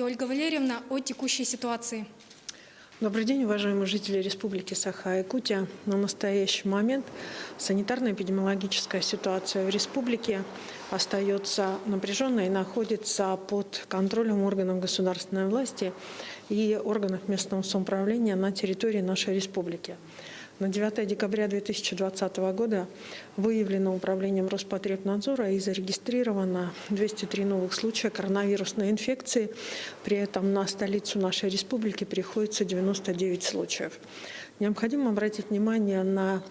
Ольга Валерьевна, о текущей ситуации. Добрый день, уважаемые жители Республики Саха-Якутия. На настоящий момент санитарно-эпидемиологическая ситуация в республике остается напряженной и находится под контролем органов государственной власти и органов местного самоуправления на территории нашей республики. На 9 декабря 2020 года выявлено управлением Роспотребнадзора и зарегистрировано 203 новых случая коронавирусной инфекции. При этом на столицу нашей республики приходится 99 случаев. Необходимо обратить внимание на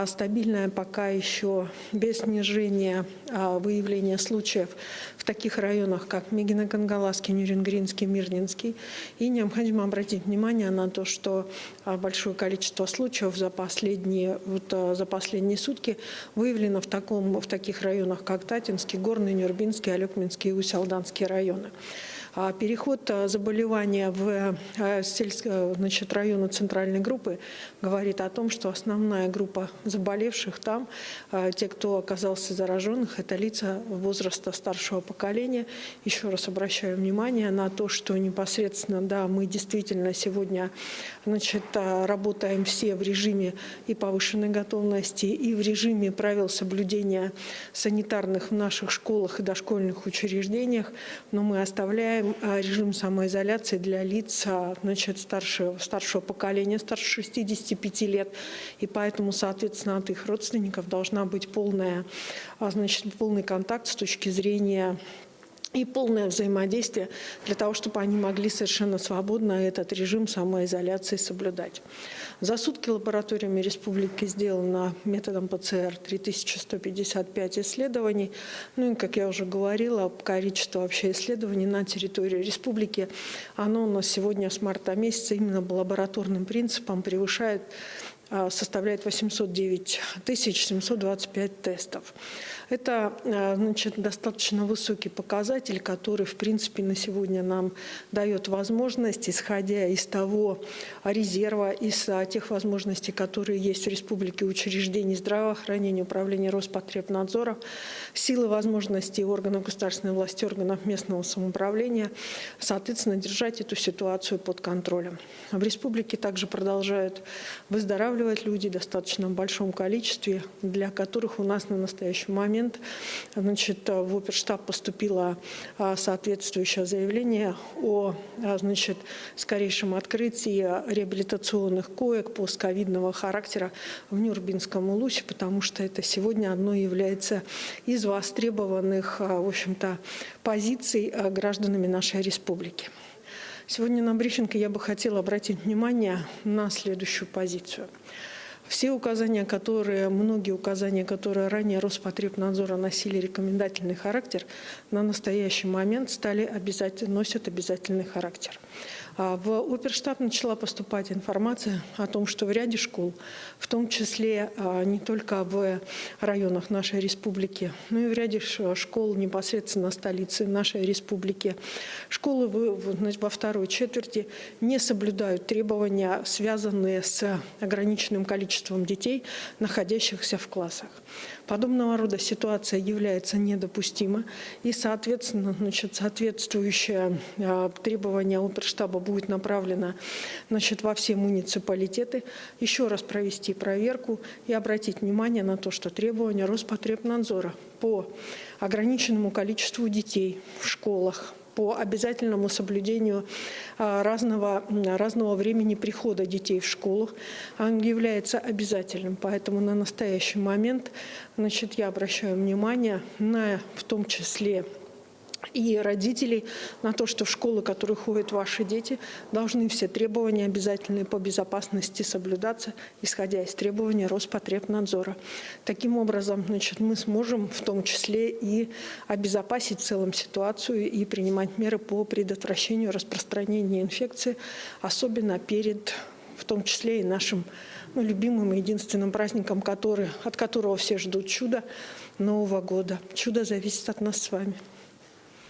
стабильное пока еще без снижения выявления случаев в таких районах, как Мегино-Кангаласский, Нюрингринский, Мирнинский. И необходимо обратить внимание на то, что большое количество случаев за последние сутки выявлено в таких районах, как Татинский, Горный, Нюрбинский, Алекминский и Усть-Алданский районы. Переход заболевания в районы центральной группы говорит о том, что основная группа заболевших там, те, кто оказался зараженных, это лица возраста старшего поколения. Еще раз обращаю внимание на то, что непосредственно, да, мы действительно сегодня работаем все в режиме и повышенной готовности, и в режиме правил соблюдения санитарных в наших школах и дошкольных учреждениях, но мы оставляем режим самоизоляции для лиц старшего поколения, старше 65 лет. И поэтому, соответственно, от их родственников должна быть полный контакт с точки зрения и полное взаимодействие для того, чтобы они могли совершенно свободно этот режим самоизоляции соблюдать. За сутки лабораториями республики сделано методом ПЦР 3155 исследований. Ну и, как я уже говорила, количество вообще исследований на территории республики, оно у нас сегодня с марта месяца именно по лабораторным принципам составляет 809 725 тестов. Это достаточно высокий показатель, который, в принципе, на сегодня нам дает возможность, исходя из того резерва, из тех возможностей, которые есть в республике, учреждений здравоохранения, управления Роспотребнадзора, силы возможностей органов государственной власти, органов местного самоуправления, соответственно, держать эту ситуацию под контролем. В республике также продолжают выздоравливать люди в достаточно большом количестве, для которых у нас на настоящий момент в оперштаб поступило соответствующее заявление о скорейшем открытии реабилитационных коек постковидного характера в Нюрбинском улусе, потому что это сегодня одно является из востребованных, в общем-то, позиций гражданами нашей республики. Сегодня на брифинге я бы хотела обратить внимание на следующую позицию. Многие указания, которые ранее Роспотребнадзора носили рекомендательный характер, на настоящий момент носят обязательный характер. В оперштаб начала поступать информация о том, что в ряде школ, в том числе не только в районах нашей республики, но и в ряде школ непосредственно столицы нашей республики, школы во второй четверти не соблюдают требования, связанные с ограниченным количеством детей, находящихся в классах. Подобного рода ситуация является недопустима, и, соответственно, соответствующее требование оперштаба будет направлено во все муниципалитеты, еще раз провести проверку и обратить внимание на то, что требования Роспотребнадзора по ограниченному количеству детей в школах, по обязательному соблюдению разного времени прихода детей в школу, он является обязательным. Поэтому на настоящий момент я обращаю внимание в том числе и родителей на то, что в школы, в которые ходят ваши дети, должны все требования обязательные по безопасности соблюдаться, исходя из требований Роспотребнадзора. Таким образом, мы сможем в том числе и обезопасить в целом ситуацию и принимать меры по предотвращению распространения инфекции, особенно в том числе и нашим любимым и единственным праздником, от которого все ждут чуда — Нового года. Чудо зависит от нас с вами.